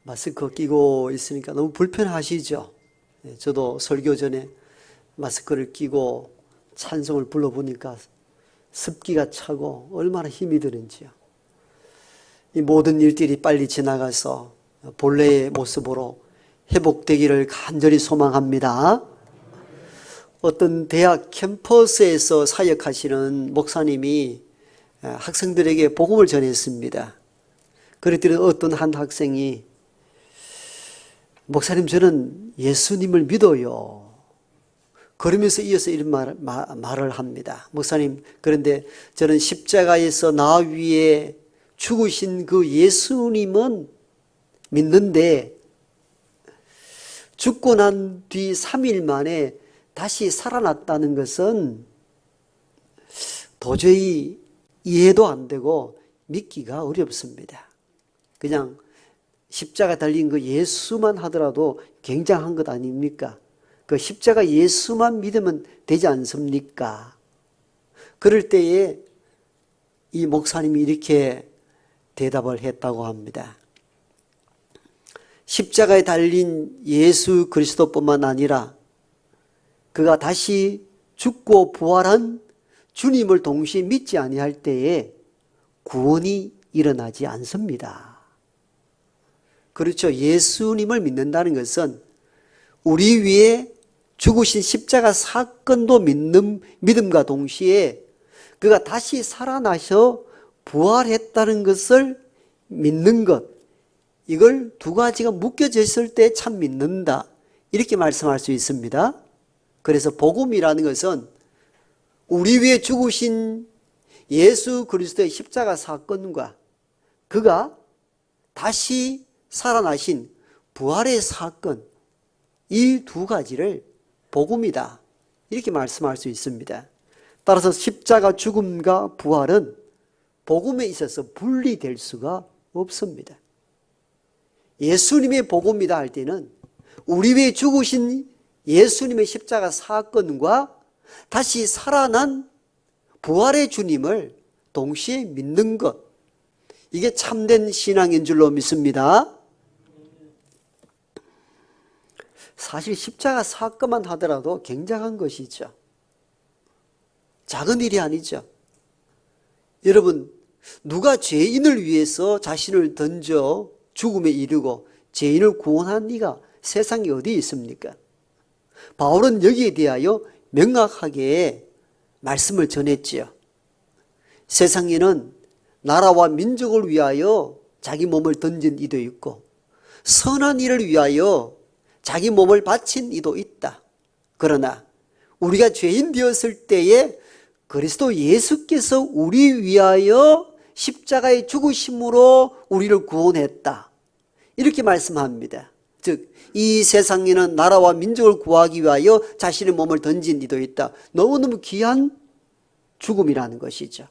마스크 끼고 있으니까 너무 불편하시죠? 저도 설교 전에 마스크를 끼고 찬송을 불러보니까 습기가 차고 얼마나 힘이 드는지요. 이 모든 일들이 빨리 지나가서 본래의 모습으로 회복되기를 간절히 소망합니다. 어떤 대학 캠퍼스에서 사역하시는 목사님이 학생들에게 복음을 전했습니다. 그랬더니 어떤 한 학생이 목사님, 저는 예수님을 믿어요. 그러면서 이어서 이런 말을 합니다. 목사님, 그런데 저는 십자가에서 나 위에 죽으신 그 예수님은 믿는데 죽고 난 뒤 3일 만에 다시 살아났다는 것은 도저히 이해도 안 되고 믿기가 어렵습니다. 그냥 십자가 달린 그 예수만 하더라도 굉장한 것 아닙니까? 그 십자가 예수만 믿으면 되지 않습니까? 그럴 때에 이 목사님이 이렇게 대답을 했다고 합니다. 십자가에 달린 예수 그리스도뿐만 아니라 그가 다시 죽고 부활한 주님을 동시에 믿지 아니할 때에 구원이 일어나지 않습니다. 그렇죠. 예수님을 믿는다는 것은 우리 위에 죽으신 십자가 사건도 믿는 믿음과 동시에 그가 다시 살아나셔 부활했다는 것을 믿는 것, 이걸 두 가지가 묶여져 있을 때 참 믿는다, 이렇게 말씀할 수 있습니다. 그래서 복음이라는 것은 우리 위에 죽으신 예수 그리스도의 십자가 사건과 그가 다시 살아나신 부활의 사건, 이 두 가지를 복음이다, 이렇게 말씀할 수 있습니다. 따라서 십자가 죽음과 부활은 복음에 있어서 분리될 수가 없습니다. 예수님의 복음이다 할 때는 우리 위에 죽으신 예수님의 십자가 사건과 다시 살아난 부활의 주님을 동시에 믿는 것, 이게 참된 신앙인 줄로 믿습니다. 사실 십자가 사건만 하더라도 굉장한 것이죠. 작은 일이 아니죠. 여러분, 누가 죄인을 위해서 자신을 던져 죽음에 이르고 죄인을 구원한 이가 세상에 어디 있습니까? 바울은 여기에 대하여 명확하게 말씀을 전했지요. 세상에는 나라와 민족을 위하여 자기 몸을 던진 이도 있고 선한 일을 위하여 자기 몸을 바친 이도 있다. 그러나 우리가 죄인 되었을 때에 그리스도 예수께서 우리 위하여 십자가의 죽으심으로 우리를 구원했다, 이렇게 말씀합니다. 즉 이 세상에는 나라와 민족을 구하기 위하여 자신의 몸을 던진 이도 있다. 너무너무 귀한 죽음이라는 것이죠.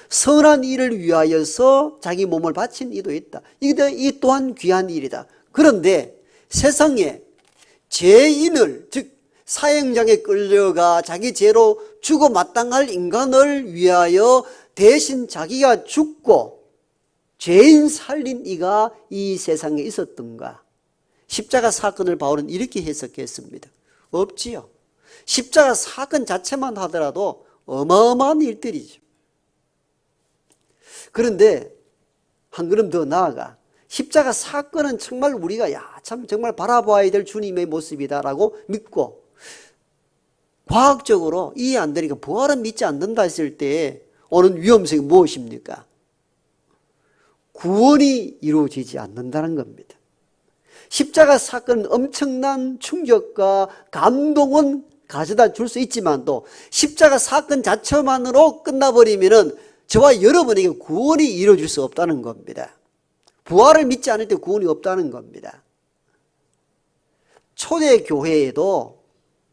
선한 일을 위하여서 자기 몸을 바친 이도 있다. 이 또한 귀한 일이다. 그런데 세상에 죄인을, 즉 사형장에 끌려가 자기 죄로 죽어 마땅할 인간을 위하여 대신 자기가 죽고 죄인 살린 이가 이 세상에 있었던가? 십자가 사건을 바울은 이렇게 해석했습니다. 없지요. 십자가 사건 자체만 하더라도 어마어마한 일들이죠. 그런데 한 걸음 더 나아가 십자가 사건은 정말 우리가 참 정말 바라봐야 될 주님의 모습이다라고 믿고 과학적으로 이해 안 되니까 부활은 믿지 않는다 했을 때 오는 위험성이 무엇입니까? 구원이 이루어지지 않는다는 겁니다. 십자가 사건은 엄청난 충격과 감동은 가져다 줄 수 있지만도 십자가 사건 자체만으로 끝나버리면은 저와 여러분에게 구원이 이루어질 수 없다는 겁니다. 부활을 믿지 않을 때 구원이 없다는 겁니다. 초대 교회에도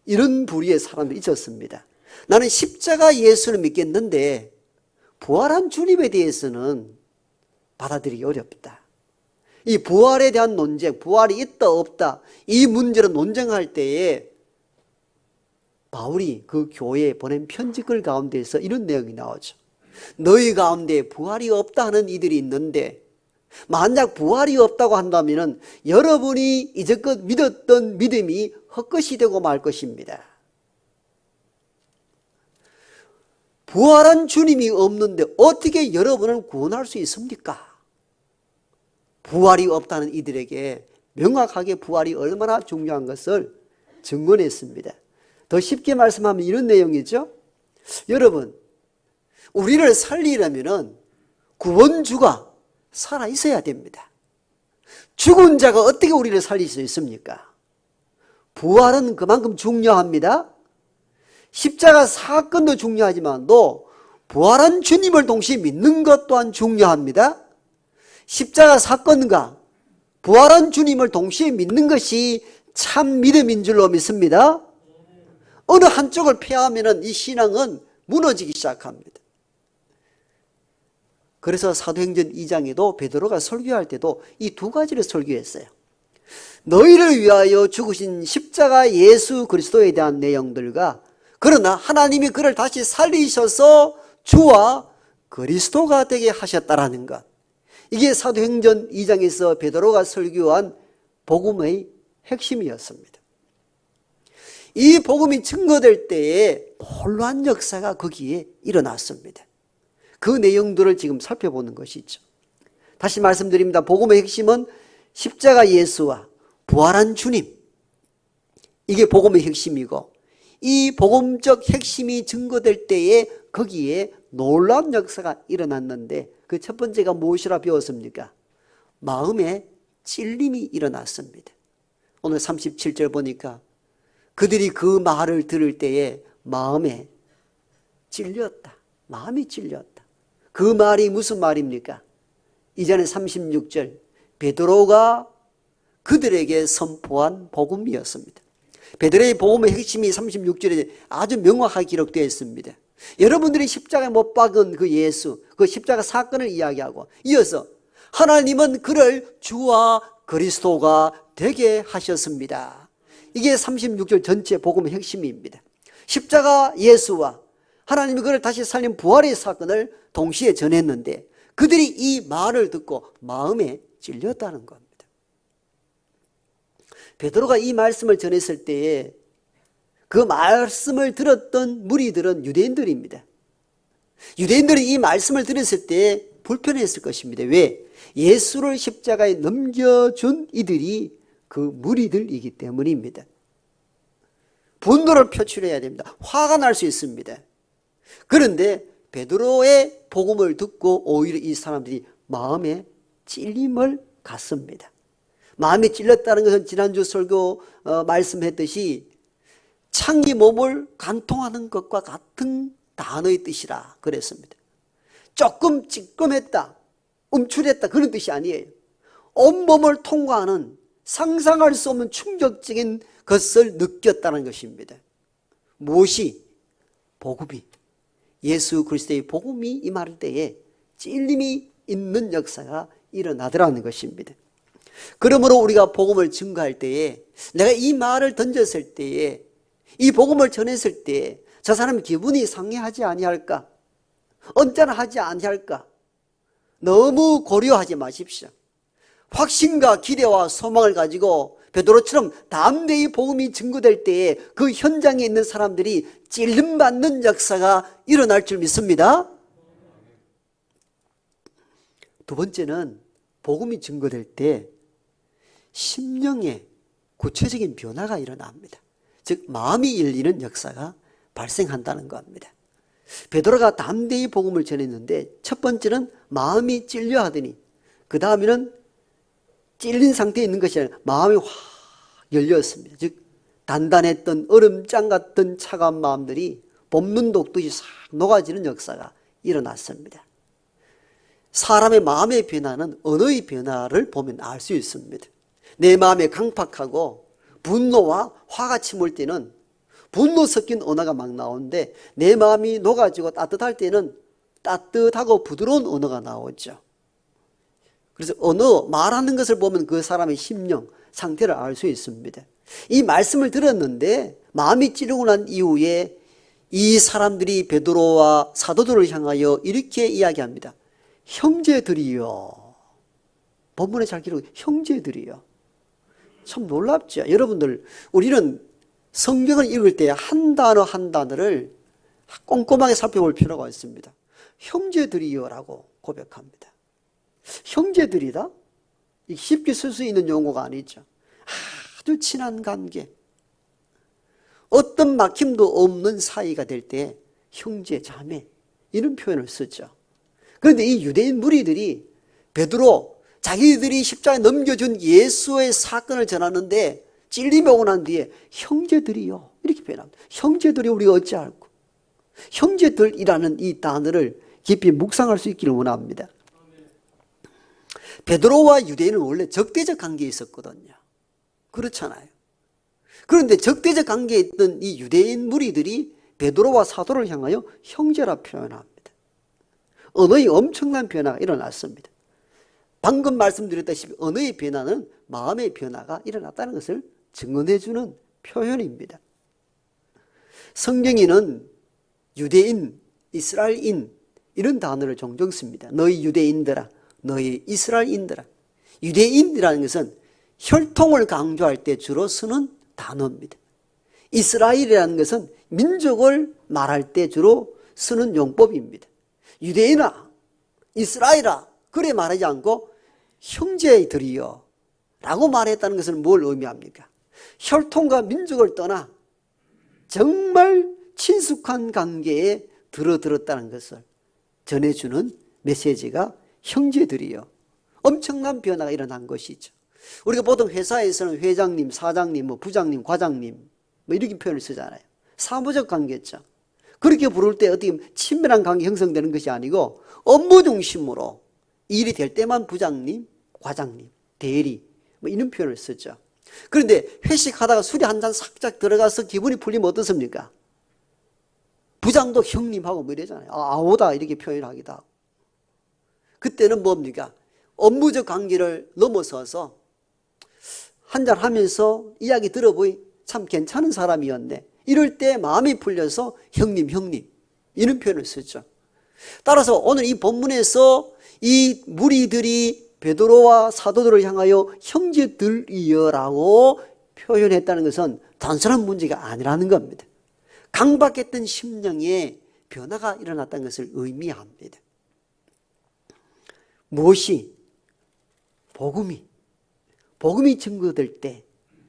이런 부류의 사람들이 있었습니다. 나는 십자가 예수를 믿겠는데 부활한 주님에 대해서는 받아들이기 어렵다. 이 부활에 대한 논쟁, 부활이 있다 없다, 이 문제를 논쟁할 때에 바울이 그 교회에 보낸 편지글 가운데서 이런 내용이 나오죠. 너희 가운데 부활이 없다 하는 이들이 있는데 만약 부활이 없다고 한다면 여러분이 이제껏 믿었던 믿음이 헛것이 되고 말 것입니다. 부활한 주님이 없는데 어떻게 여러분을 구원할 수 있습니까? 부활이 없다는 이들에게 명확하게 부활이 얼마나 중요한 것을 증언했습니다. 더 쉽게 말씀하면 이런 내용이죠. 여러분, 우리를 살리려면 구원주가 살아 있어야 됩니다. 죽은 자가 어떻게 우리를 살릴 수 있습니까? 부활은 그만큼 중요합니다. 십자가 사건도 중요하지만 또 부활한 주님을 동시에 믿는 것 또한 중요합니다. 십자가 사건과 부활한 주님을 동시에 믿는 것이 참 믿음인 줄로 믿습니다. 어느 한쪽을 폐하면 이 신앙은 무너지기 시작합니다. 그래서 사도행전 2장에도 베드로가 설교할 때도 이 두 가지를 설교했어요. 너희를 위하여 죽으신 십자가 예수 그리스도에 대한 내용들과 그러나 하나님이 그를 다시 살리셔서 주와 그리스도가 되게 하셨다라는 것. 이게 사도행전 2장에서 베드로가 설교한 복음의 핵심이었습니다. 이 복음이 증거될 때에 놀라운 역사가 거기에 일어났습니다. 그 내용들을 지금 살펴보는 것이죠. 다시 말씀드립니다. 복음의 핵심은 십자가 예수와 부활한 주님, 이게 복음의 핵심이고 이 복음적 핵심이 증거될 때에 거기에 놀라운 역사가 일어났는데 그 첫 번째가 무엇이라 배웠습니까? 마음에 찔림이 일어났습니다. 오늘 37절 보니까 그들이 그 말을 들을 때에 마음에 찔렸다. 마음이 찔렸다. 그 말이 무슨 말입니까? 이전에 36절 베드로가 그들에게 선포한 복음이었습니다. 베드로의 복음의 핵심이 36절에 아주 명확하게 기록되어 있습니다. 여러분들이 십자가에 못 박은 그 예수, 그 십자가 사건을 이야기하고 이어서 하나님은 그를 주와 그리스도가 되게 하셨습니다. 이게 36절 전체 복음의 핵심입니다. 십자가 예수와 하나님이 그를 다시 살린 부활의 사건을 동시에 전했는데 그들이 이 말을 듣고 마음에 찔렸다는 겁니다. 베드로가 이 말씀을 전했을 때에 그 말씀을 들었던 무리들은 유대인들입니다. 유대인들이 이 말씀을 들었을 때 불편했을 것입니다. 왜? 예수를 십자가에 넘겨준 이들이 그 무리들이기 때문입니다. 분노를 표출해야 됩니다. 화가 날 수 있습니다. 그런데 베드로의 복음을 듣고 오히려 이 사람들이 마음에 찔림을 갖습니다. 마음이 찔렸다는 것은 지난주 설교 말씀했듯이 창이 몸을 간통하는 것과 같은 단어의 뜻이라 그랬습니다. 조금 찌끔했다, 움츠렸다 그런 뜻이 아니에요. 온몸을 통과하는 상상할 수 없는 충격적인 것을 느꼈다는 것입니다. 무엇이? 복음이, 예수 그리스도의 복음이 임할 때에 찔림이 있는 역사가 일어나더라는 것입니다. 그러므로 우리가 복음을 증거할 때에 내가 이 말을 던졌을 때에 이 복음을 전했을 때에 저 사람 기분이 상해하지 아니할까? 언짢아하지 아니할까? 너무 고려하지 마십시오. 확신과 기대와 소망을 가지고 베드로처럼 담대히 복음이 증거될 때에 그 현장에 있는 사람들이 찔림받는 역사가 일어날 줄 믿습니다. 두 번째는 복음이 증거될 때 심령에 구체적인 변화가 일어납니다. 즉 마음이 열리는 역사가 발생한다는 겁니다. 베드로가 담대히 복음을 전했는데 첫 번째는 마음이 찔려 하더니 그 다음에는 찔린 상태에 있는 것이 아니라 마음이 확 열렸습니다. 즉 단단했던 얼음장 같은 차가운 마음들이 봄눈 녹듯이 싹 녹아지는 역사가 일어났습니다. 사람의 마음의 변화는 언어의 변화를 보면 알 수 있습니다. 내 마음에 강팍하고 분노와 화가 치물 때는 분노 섞인 언어가 막 나오는데 내 마음이 녹아지고 따뜻할 때는 따뜻하고 부드러운 언어가 나오죠. 그래서 언어, 말하는 것을 보면 그 사람의 심령, 상태를 알 수 있습니다. 이 말씀을 들었는데 마음이 찌르고 난 이후에 이 사람들이 베드로와 사도들을 향하여 이렇게 이야기합니다. 형제들이여. 본문에 잘 기록, 형제들이요. 참 놀랍죠. 여러분들, 우리는 성경을 읽을 때 한 단어 한 단어를 꼼꼼하게 살펴볼 필요가 있습니다. 형제들이요라고 고백합니다. 형제들이다? 쉽게 쓸 수 있는 용어가 아니죠. 아주 친한 관계, 어떤 막힘도 없는 사이가 될 때 형제, 자매 이런 표현을 쓰죠. 그런데 이 유대인 무리들이 베드로, 자기들이 십자가에 넘겨준 예수의 사건을 전하는데 찔림이 오고 난 뒤에 형제들이요 이렇게 표현합니다. 형제들이 우리가 어찌할꼬. 형제들이라는 이 단어를 깊이 묵상할 수 있기를 원합니다. 베드로와 유대인은 원래 적대적 관계에 있었거든요. 그렇잖아요. 그런데 적대적 관계에 있던 이 유대인 무리들이 베드로와 사도를 향하여 형제라 표현합니다. 언어의 엄청난 변화가 일어났습니다. 방금 말씀드렸다시피 언어의 변화는 마음의 변화가 일어났다는 것을 증언해 주는 표현입니다. 성경에는 유대인, 이스라엘인 이런 단어를 종종 씁니다. 너희 유대인들아, 너희 이스라엘인들아. 유대인이라는 것은 혈통을 강조할 때 주로 쓰는 단어입니다. 이스라엘이라는 것은 민족을 말할 때 주로 쓰는 용법입니다. 유대인아, 이스라엘아 그래 말하지 않고 형제들이여 라고 말했다는 것은 뭘 의미합니까? 혈통과 민족을 떠나 정말 친숙한 관계에 들어들었다는 것을 전해주는 메시지가 형제들이여. 엄청난 변화가 일어난 것이죠. 우리가 보통 회사에서는 회장님, 사장님, 부장님, 과장님 이렇게 표현을 쓰잖아요. 사무적 관계죠. 그렇게 부를 때 어떻게 친밀한 관계 형성되는 것이 아니고 업무 중심으로 일이 될 때만 부장님, 과장님, 대리 이런 표현을 쓰죠. 그런데 회식하다가 술이 한 잔 싹짝 들어가서 기분이 풀리면 어떻습니까? 부장도 형님하고 뭐 이러잖아요. 아오다 이렇게 표현하기도 하고. 그때는 뭡니까? 업무적 관계를 넘어서서 한잔 하면서 이야기 들어보니 참 괜찮은 사람이었네. 이럴 때 마음이 풀려서 형님 이런 표현을 쓰죠. 따라서 오늘 이 본문에서 이 무리들이 베드로와 사도들을 향하여 형제들이여라고 표현했다는 것은 단순한 문제가 아니라는 겁니다. 강박했던 심령에 변화가 일어났다는 것을 의미합니다. 무엇이? 복음이 증거될 때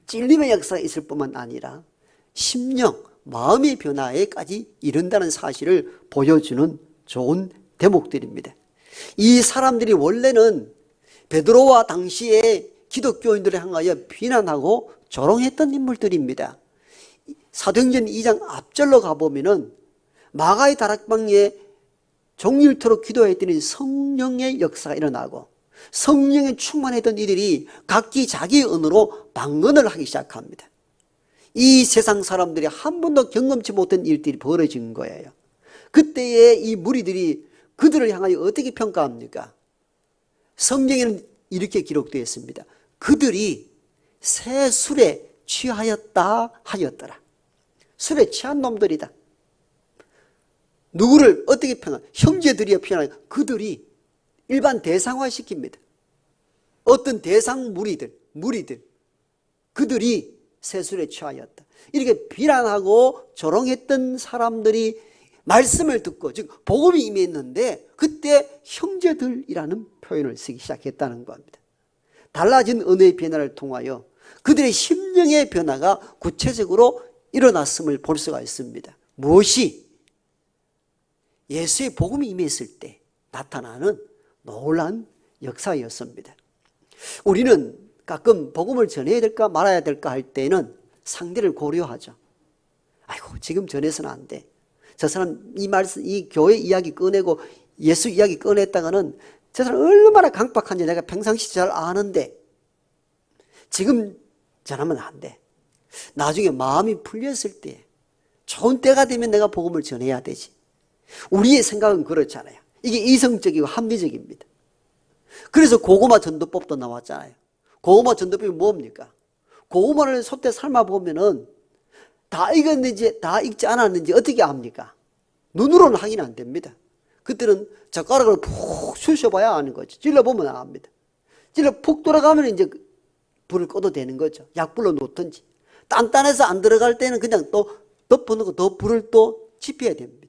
찔림의 역사가 있을 뿐만 아니라 심령, 마음의 변화에까지 이른다는 사실을 보여주는 좋은 대목들입니다. 이 사람들이 원래는 베드로와 당시에 기독교인들을 향하여 비난하고 조롱했던 인물들입니다. 사도행전 2장 앞절로 가보면은 마가의 다락방에 종일토록 기도했더니 성령의 역사가 일어나고 성령에 충만했던 이들이 각기 자기의 언어로 방언을 하기 시작합니다. 이 세상 사람들이 한 번도 경험치 못한 일들이 벌어진 거예요. 그때에 이 무리들이 그들을 향하여 어떻게 평가합니까? 성경에는 이렇게 기록되어 있습니다. 그들이 새 술에 취하였다 하였더라. 술에 취한 놈들이다. 누구를 어떻게 표현하냐? 형제들이여 표현하냐? 그들이 일반 대상화시킵니다. 어떤 대상 무리들 그들이 새 술에 취하였다. 이렇게 비난하고 조롱했던 사람들이 말씀을 듣고 즉 복음이 임했는데 그때 형제들이라는 표현을 쓰기 시작했다는 겁니다. 달라진 언어의 변화를 통하여 그들의 심령의 변화가 구체적으로 일어났음을 볼 수가 있습니다. 무엇이? 예수의 복음이 임했을 때 나타나는 놀라운 역사였습니다. 우리는 가끔 복음을 전해야 될까 말아야 될까 할 때는 상대를 고려하죠. 아이고 지금 전해서는 안 돼. 저 사람 이 말씀 이 교회 이야기 꺼내고 예수 이야기 꺼냈다가는 저 사람 얼마나 강박한지 내가 평상시 잘 아는데 지금 전하면 안 돼. 나중에 마음이 풀렸을 때 좋은 때가 되면 내가 복음을 전해야 되지. 우리의 생각은 그렇잖아요. 이게 이성적이고 합리적입니다. 그래서 고구마 전도법도 나왔잖아요. 고구마 전도법이 뭡니까? 고구마를 솥에 삶아보면은 다 익었는지 다 익지 않았는지 어떻게 압니까? 눈으로는 확인 안 됩니다. 그때는 젓가락으로 푹 쑤셔봐야 아는 거지. 찔러보면 압니다. 찔러 푹 돌아가면 이제 불을 꺼도 되는 거죠. 약불로 놓든지. 단단해서 안 들어갈 때는 그냥 또 덮어놓고 더 불을 또 지펴야 됩니다.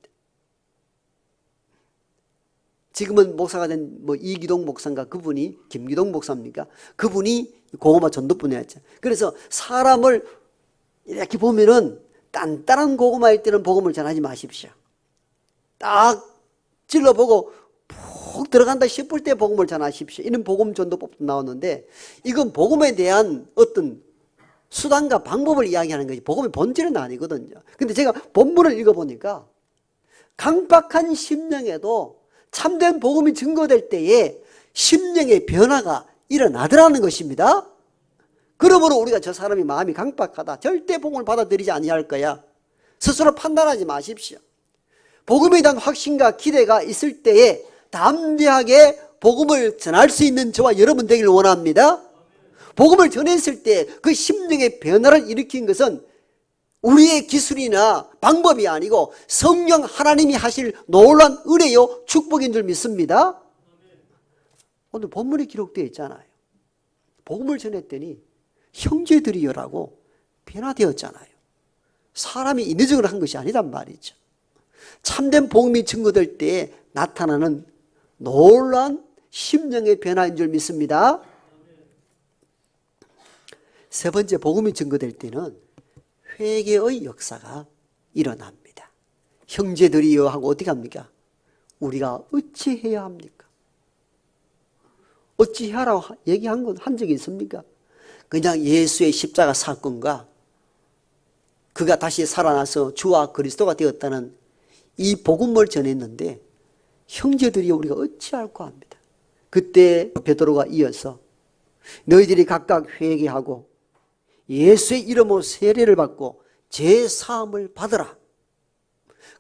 지금은 목사가 된 이기동 목사인가 그분이 김기동 목사입니까? 그분이 고구마 전도분이었죠. 그래서 사람을 이렇게 보면은 단단한 고구마일 때는 복음을 전하지 마십시오. 딱 찔러보고 푹 들어간다 싶을 때 복음을 전하십시오. 이런 복음 전도법도 나오는데 이건 복음에 대한 어떤 수단과 방법을 이야기하는 거지 복음의 본질은 아니거든요. 근데 제가 본문을 읽어보니까 강박한 심령에도 참된 복음이 증거될 때에 심령의 변화가 일어나더라는 것입니다. 그러므로 우리가 저 사람이 마음이 강박하다, 절대 복음을 받아들이지 아니할 거야, 스스로 판단하지 마십시오. 복음에 대한 확신과 기대가 있을 때에 담대하게 복음을 전할 수 있는 저와 여러분 되기를 원합니다. 복음을 전했을 때 그 심령의 변화를 일으킨 것은 우리의 기술이나 방법이 아니고 성령 하나님이 하실 놀라운 은혜요 축복인 줄 믿습니다. 오늘 본문에 기록되어 있잖아요. 복음을 전했더니 형제들이여라고 변화되었잖아요. 사람이 인위적으로 한 것이 아니란 말이죠. 참된 복음이 증거될 때에 나타나는 놀라운 심령의 변화인 줄 믿습니다. 세 번째, 복음이 증거될 때는 회개의 역사가 일어납니다. 형제들이여 하고 어떻게 합니까? 우리가 어찌해야 합니까? 어찌하라고 얘기한 건 한 적이 있습니까? 그냥 예수의 십자가 사건과 그가 다시 살아나서 주와 그리스도가 되었다는 이 복음을 전했는데 형제들이 우리가 어찌할까 합니다. 그때 베드로가 이어서 너희들이 각각 회개하고 예수의 이름으로 세례를 받고 제사함을 받으라.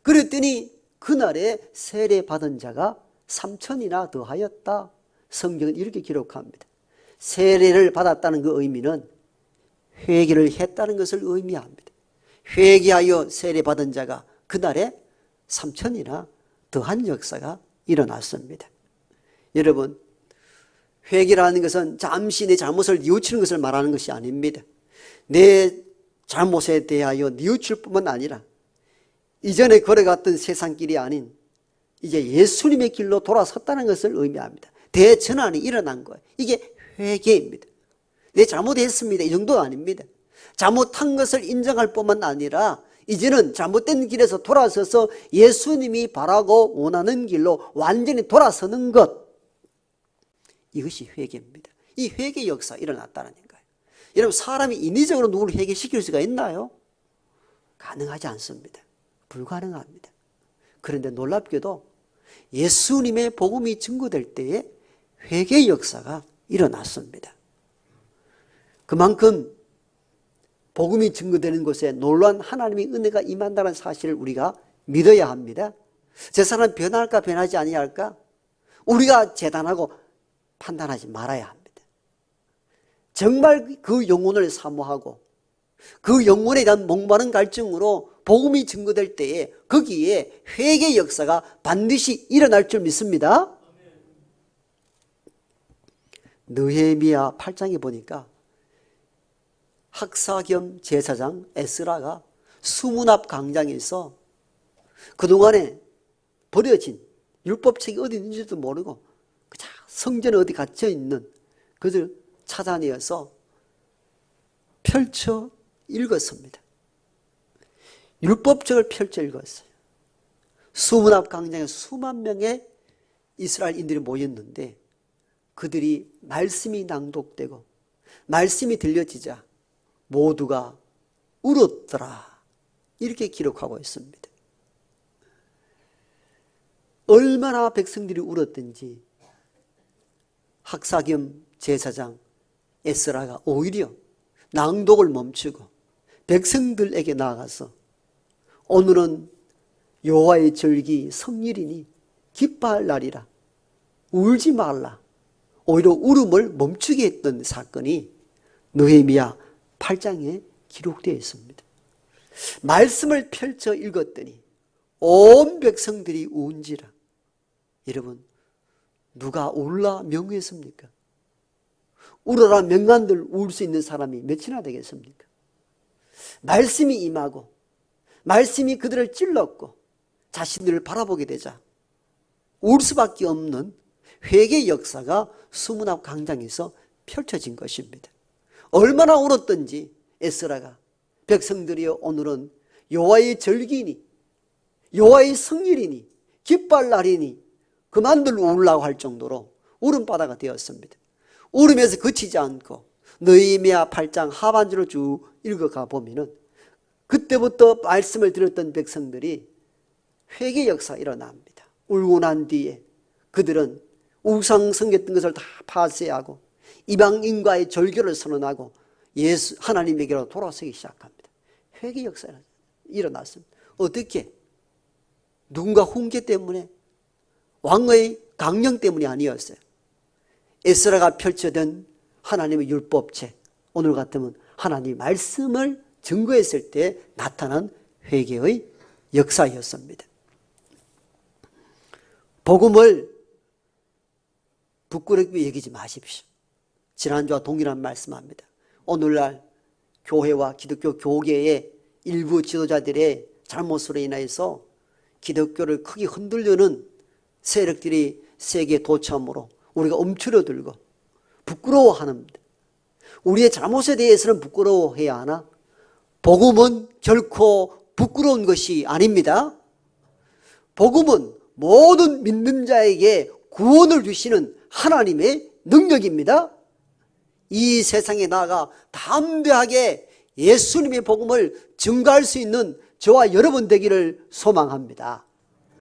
그랬더니 그날에 세례 받은 자가 3천이나 더하였다. 성경은 이렇게 기록합니다. 세례를 받았다는 그 의미는 회개를 했다는 것을 의미합니다. 회개하여 세례 받은 자가 그날에 3천이나 더한 역사가 일어났습니다. 여러분, 회개라는 것은 잠시 내 잘못을 뉘우치는 것을 말하는 것이 아닙니다. 내 잘못에 대하여 뉘우칠 뿐만 아니라 이전에 걸어갔던 세상길이 아닌 이제 예수님의 길로 돌아섰다는 것을 의미합니다. 대전환이 일어난 거예요. 이게 회개입니다. 내 잘못했습니다, 이 정도 아닙니다. 잘못한 것을 인정할 뿐만 아니라 이제는 잘못된 길에서 돌아서서 예수님이 바라고 원하는 길로 완전히 돌아서는 것, 이것이 회개입니다. 이 회개 역사가 일어났다는 거예요. 여러분, 사람이 인위적으로 누구를 회개시킬 수가 있나요? 가능하지 않습니다. 불가능합니다. 그런데 놀랍게도 예수님의 복음이 증거될 때에 회개의 역사가 일어났습니다. 그만큼 복음이 증거되는 곳에 놀라운 하나님의 은혜가 임한다는 사실을 우리가 믿어야 합니다. 저 사람 변할까 변하지 아니할까? 우리가 재단하고 판단하지 말아야 합니다. 정말 그 영혼을 사모하고 그 영혼에 대한 목마른 갈증으로 복음이 증거될 때에 거기에 회개의 역사가 반드시 일어날 줄 믿습니다. 느헤미야 8장에 보니까 학사 겸 제사장 에스라가 수문 앞 광장에서 그동안에 버려진 율법책이 어디 있는지도 모르고 성전에 어디 갇혀 있는 그들 찾아내어서 펼쳐 읽었습니다. 율법책을 펼쳐 읽었어요. 수문 앞 광장에 수만 명의 이스라엘인들이 모였는데 그들이 말씀이 낭독되고 말씀이 들려지자 모두가 울었더라, 이렇게 기록하고 있습니다. 얼마나 백성들이 울었든지 학사 겸 제사장 에스라가 오히려 낭독을 멈추고 백성들에게 나아가서 오늘은 여호와의 절기 성일이니 기뻐할 날이라, 울지 말라, 오히려 울음을 멈추게 했던 사건이 느헤미야 8장에 기록되어 있습니다. 말씀을 펼쳐 읽었더니 온 백성들이 운지라. 여러분, 누가 울라 명했습니까? 울어라 명간들 울 수 있는 사람이 몇이나 되겠습니까? 말씀이 임하고 말씀이 그들을 찔렀고 자신들을 바라보게 되자 울 수밖에 없는 회개의 역사가 수문학 광장에서 펼쳐진 것입니다. 얼마나 울었던지 에스라가 백성들이여 오늘은 여호와의 절기니 여호와의 성일이니 기뻐할 날이니 그만들 울라고 할 정도로 울음바다가 되었습니다. 울으면서 그치지 않고 느헤미야 8장 하반절을 쭉 읽어가 보면은 그때부터 말씀을 들었던 백성들이 회개 역사가 일어납니다. 울고 난 뒤에 그들은 우상 섬겼던 것을 다 파쇄하고 이방인과의 절교를 선언하고 예수 하나님에게로 돌아서기 시작합니다. 회개 역사가 일어났습니다. 어떻게? 누군가 훈계 때문에 왕의 강령 때문이 아니었어요. 에스라가 펼쳐든 하나님의 율법책, 오늘 같으면 하나님의 말씀을 증거했을 때 나타난 회개의 역사였습니다. 복음을 부끄럽게 여기지 마십시오. 지난주와 동일한 말씀합니다. 오늘날 교회와 기독교 교계의 일부 지도자들의 잘못으로 인해서 기독교를 크게 흔들려는 세력들이 세계에 도처함으로 우리가 움츠러들고 부끄러워하는데 우리의 잘못에 대해서는 부끄러워해야 하나? 복음은 결코 부끄러운 것이 아닙니다. 복음은 모든 믿는 자에게 구원을 주시는 하나님의 능력입니다. 이 세상에 나아가 담대하게 예수님의 복음을 증거할 수 있는 저와 여러분 되기를 소망합니다.